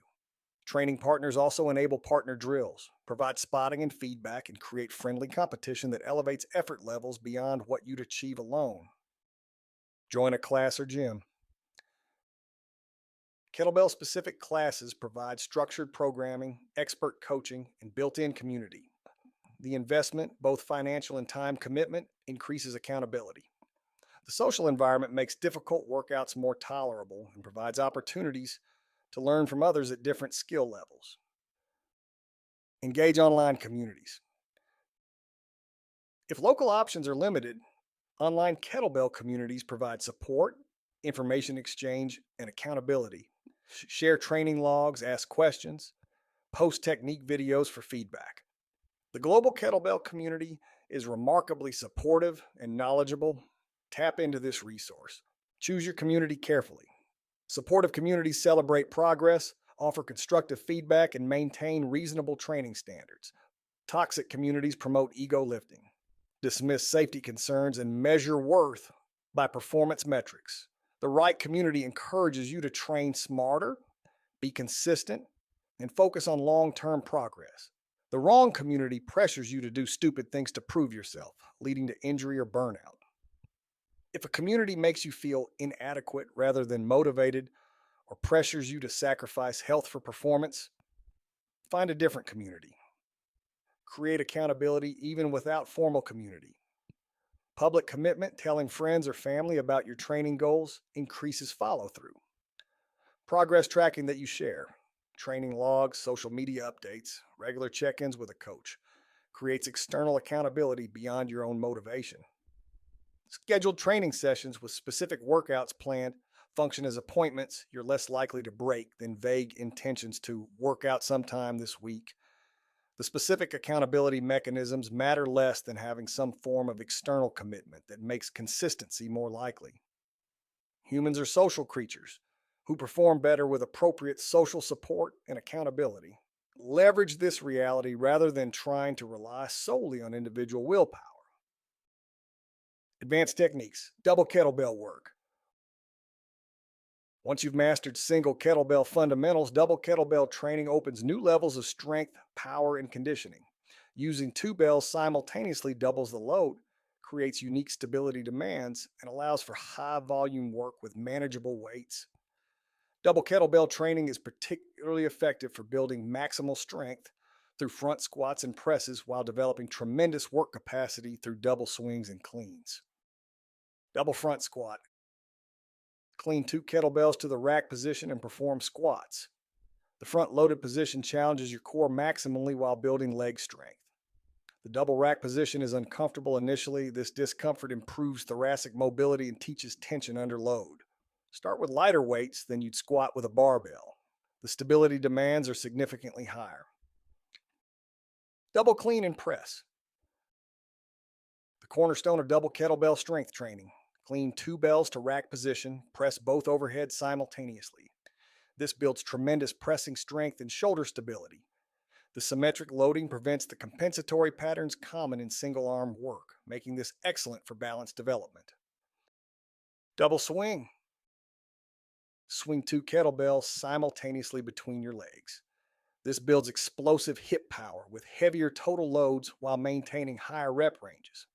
Training partners also enable partner drills, provide spotting and feedback, and create friendly competition that elevates effort levels beyond what you'd achieve alone. Join a class or gym. Kettlebell-specific classes provide structured programming, expert coaching, and built-in community. The investment, both financial and time commitment, increases accountability. The social environment makes difficult workouts more tolerable and provides opportunities to learn from others at different skill levels. Engage online communities. If local options are limited, online kettlebell communities provide support, information exchange, and accountability. Share training logs, ask questions, post technique videos for feedback. The global kettlebell community is remarkably supportive and knowledgeable. Tap into this resource. Choose your community carefully. Supportive communities celebrate progress, offer constructive feedback, and maintain reasonable training standards. Toxic communities promote ego lifting, dismiss safety concerns, and measure worth by performance metrics. The right community encourages you to train smarter, be consistent, and focus on long-term progress. The wrong community pressures you to do stupid things to prove yourself, leading to injury or burnout. If a community makes you feel inadequate rather than motivated, or pressures you to sacrifice health for performance, find a different community. Create accountability even without formal community. Public commitment, telling friends or family about your training goals, increases follow-through. Progress tracking that you share, training logs, social media updates, regular check-ins with a coach, creates external accountability beyond your own motivation. Scheduled training sessions with specific workouts planned function as appointments you're less likely to break than vague intentions to work out sometime this week. The specific accountability mechanisms matter less than having some form of external commitment that makes consistency more likely. Humans are social creatures who perform better with appropriate social support and accountability. Leverage this reality rather than trying to rely solely on individual willpower. Advanced techniques, double kettlebell work. Once you've mastered single kettlebell fundamentals, double kettlebell training opens new levels of strength, power, and conditioning. Using two bells simultaneously doubles the load, creates unique stability demands, and allows for high volume work with manageable weights. Double kettlebell training is particularly effective for building maximal strength through front squats and presses while developing tremendous work capacity through double swings and cleans. Double front squat. Clean two kettlebells to the rack position and perform squats. The front loaded position challenges your core maximally while building leg strength. The double rack position is uncomfortable initially. This discomfort improves thoracic mobility and teaches tension under load. Start with lighter weights than you'd squat with a barbell. The stability demands are significantly higher. Double clean and press. The cornerstone of double kettlebell strength training. Clean two bells to rack position, press both overhead simultaneously. This builds tremendous pressing strength and shoulder stability. The symmetric loading prevents the compensatory patterns common in single arm work, making this excellent for balance development. Double swing. Swing two kettlebells simultaneously between your legs. This builds explosive hip power with heavier total loads while maintaining higher rep ranges.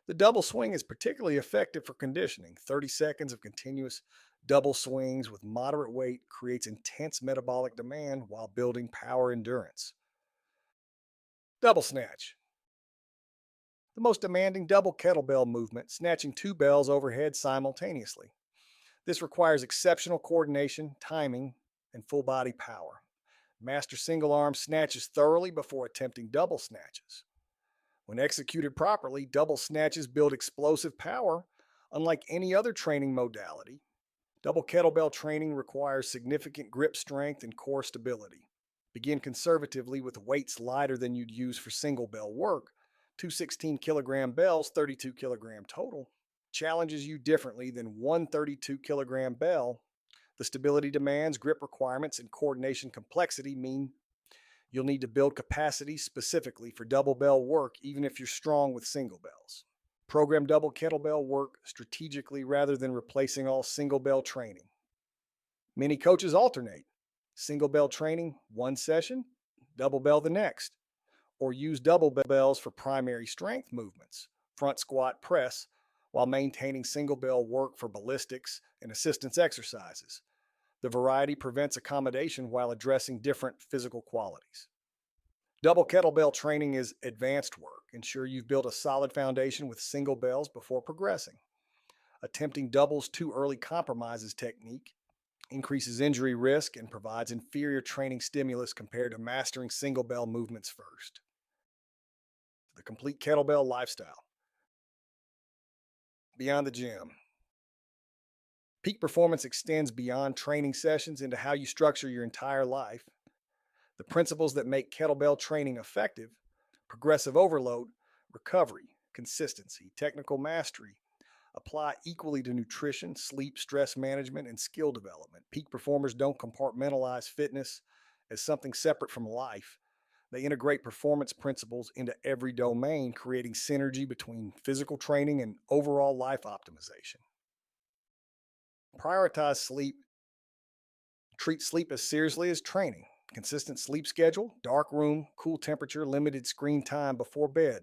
The double swing is particularly effective for conditioning. 30 seconds of continuous double swings with moderate weight creates intense metabolic demand while building power endurance. Double snatch. The most demanding double kettlebell movement, snatching two bells overhead simultaneously. This requires exceptional coordination, timing, and full body power. Master single arm snatches thoroughly before attempting double snatches. When executed properly, double snatches build explosive power, unlike any other training modality. Double kettlebell training requires significant grip strength and core stability. Begin conservatively with weights lighter than you'd use for single bell work. Two 16-kilogram bells, 32-kilogram total, challenges you differently than one 32-kilogram bell. The stability demands, grip requirements, and coordination complexity mean you'll need to build capacity specifically for double bell work, even if you're strong with single bells. Program double kettlebell work strategically rather than replacing all single bell training. Many coaches alternate single bell training one session, double bell the next, or use double bells for primary strength movements, front squat press, while maintaining single bell work for ballistics and assistance exercises. The variety prevents accommodation while addressing different physical qualities. Double kettlebell training is advanced work. Ensure you've built a solid foundation with single bells before progressing. Attempting doubles too early compromises technique, increases injury risk, and provides inferior training stimulus compared to mastering single bell movements first. The complete kettlebell lifestyle. Beyond the gym. Peak performance extends beyond training sessions into how you structure your entire life. The principles that make kettlebell training effective: progressive overload, recovery, consistency, technical mastery, apply equally to nutrition, sleep, stress management, and skill development. Peak performers don't compartmentalize fitness as something separate from life. They integrate performance principles into every domain, creating synergy between physical training and overall life optimization. Prioritize sleep. Treat sleep as seriously as training. Consistent sleep schedule, dark room, cool temperature, limited screen time before bed.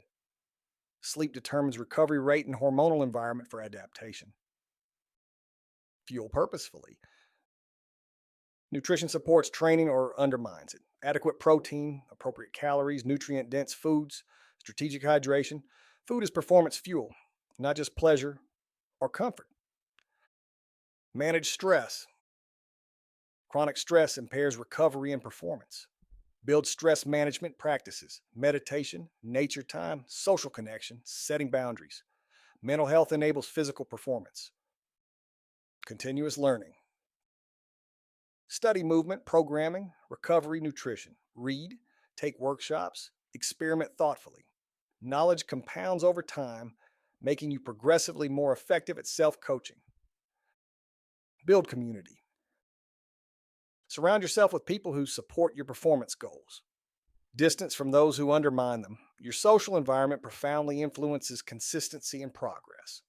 Sleep determines recovery rate and hormonal environment for adaptation. Fuel purposefully. Nutrition supports training or undermines it. Adequate protein, appropriate calories, nutrient-dense foods, strategic hydration. Food is performance fuel, not just pleasure or comfort. Manage stress. Chronic stress impairs recovery and performance. Build stress management practices, meditation, nature time, social connection, setting boundaries. Mental health enables physical performance. Continuous learning. Study movement, programming, recovery, nutrition. Read, take workshops, experiment thoughtfully. Knowledge compounds over time, making you progressively more effective at self-coaching. Build community. Surround yourself with people who support your performance goals. Distance from those who undermine them. Your social environment profoundly influences consistency and progress.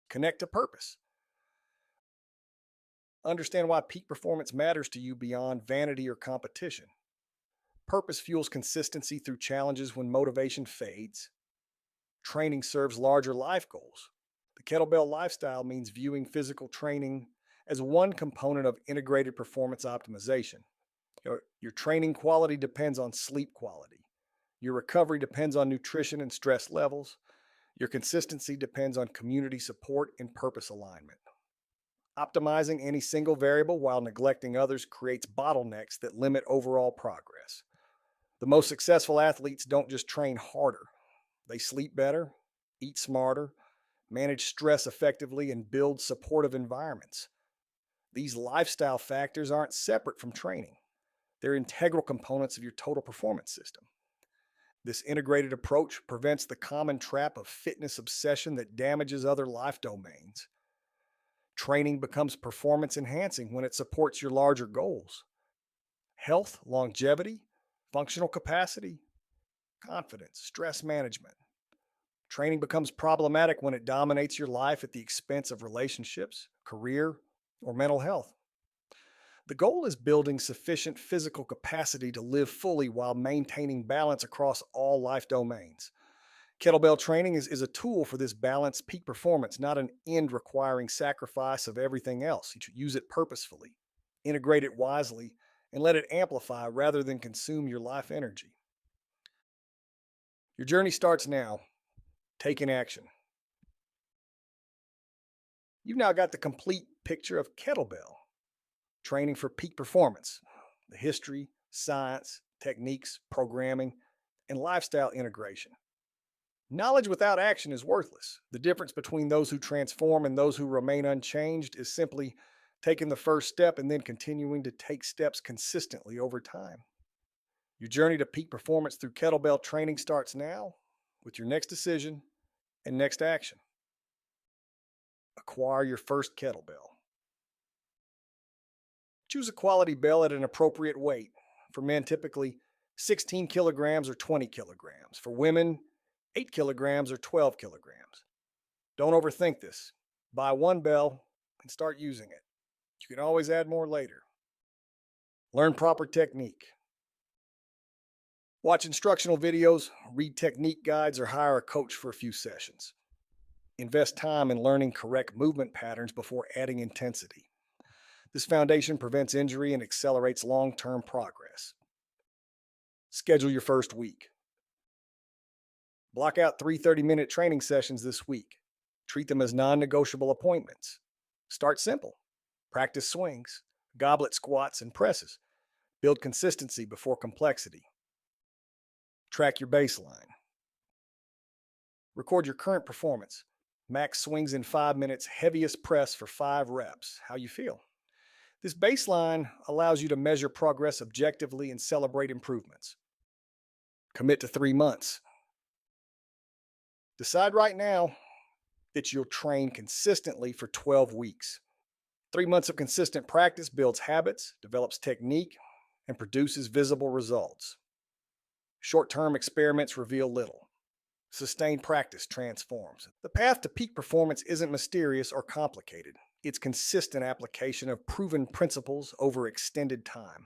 Connect to purpose. Understand why peak performance matters to you beyond vanity or competition. Purpose fuels consistency through challenges when motivation fades. Training serves larger life goals. The kettlebell lifestyle means viewing physical training as one component of integrated performance optimization. Your training quality depends on sleep quality. Your recovery depends on nutrition and stress levels. Your consistency depends on community support and purpose alignment. Optimizing any single variable while neglecting others creates bottlenecks that limit overall progress. The most successful athletes don't just train harder. They sleep better, eat smarter, manage stress effectively, and build supportive environments. These lifestyle factors aren't separate from training. They're integral components of your total performance system. This integrated approach prevents the common trap of fitness obsession that damages other life domains. Training becomes performance enhancing when it supports your larger goals: health, longevity, functional capacity, confidence, stress management. Training becomes problematic when it dominates your life at the expense of relationships, career, or mental health. The goal is building sufficient physical capacity to live fully while maintaining balance across all life domains. Kettlebell training is a tool for this balanced peak performance, not an end requiring sacrifice of everything else. You should use it purposefully, integrate it wisely, and let it amplify rather than consume your life energy. Your journey starts now. Taking action. You've now got the complete picture of kettlebell training for peak performance, the history, science, techniques, programming, and lifestyle integration. Knowledge without action is worthless. The difference between those who transform and those who remain unchanged is simply taking the first step and then continuing to take steps consistently over time. Your journey to peak performance through kettlebell training starts now with your next decision and next action. Acquire your first kettlebell. Choose a quality bell at an appropriate weight. For men, typically 16 kilograms or 20 kilograms. For women, 8 kilograms or 12 kilograms. Don't overthink this. Buy one bell and start using it. You can always add more later. Learn proper technique. Watch instructional videos, read technique guides, or hire a coach for a few sessions. Invest time in learning correct movement patterns before adding intensity. This foundation prevents injury and accelerates long-term progress. Schedule your first week. Block out 3 30-minute training sessions this week. Treat them as non-negotiable appointments. Start simple. Practice swings, goblet squats, and presses. Build consistency before complexity. Track your baseline. Record your current performance. Max swings in 5 minutes, heaviest press for 5 reps. How you feel? This baseline allows you to measure progress objectively and celebrate improvements. Commit to 3 months. Decide right now that you'll train consistently for 12 weeks. 3 months of consistent practice builds habits, develops technique, and produces visible results. Short-term experiments reveal little. Sustained practice transforms. The path to peak performance isn't mysterious or complicated. It's consistent application of proven principles over extended time.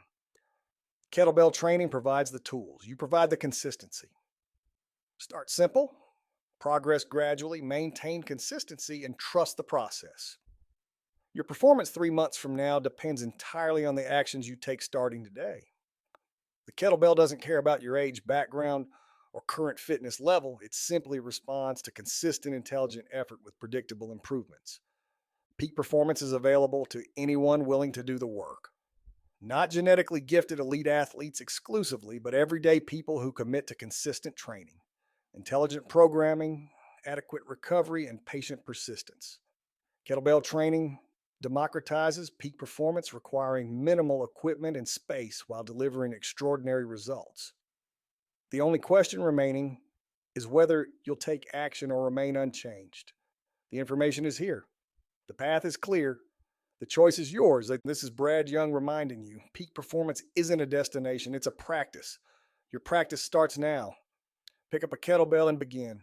Kettlebell training provides the tools. You provide the consistency. Start simple, progress gradually, maintain consistency, and trust the process. Your performance 3 months from now depends entirely on the actions you take starting today. The kettlebell doesn't care about your age, background, or current fitness level. It simply responds to consistent, intelligent effort with predictable improvements. Peak performance is available to anyone willing to do the work. Not genetically gifted elite athletes exclusively, but everyday people who commit to consistent training, intelligent programming, adequate recovery, and patient persistence. Kettlebell training democratizes peak performance, requiring minimal equipment and space while delivering extraordinary results. The only question remaining is whether you'll take action or remain unchanged. The information is here. The path is clear. The choice is yours. This is Brad Young reminding you, peak performance isn't a destination, it's a practice. Your practice starts now. Pick up a kettlebell and begin.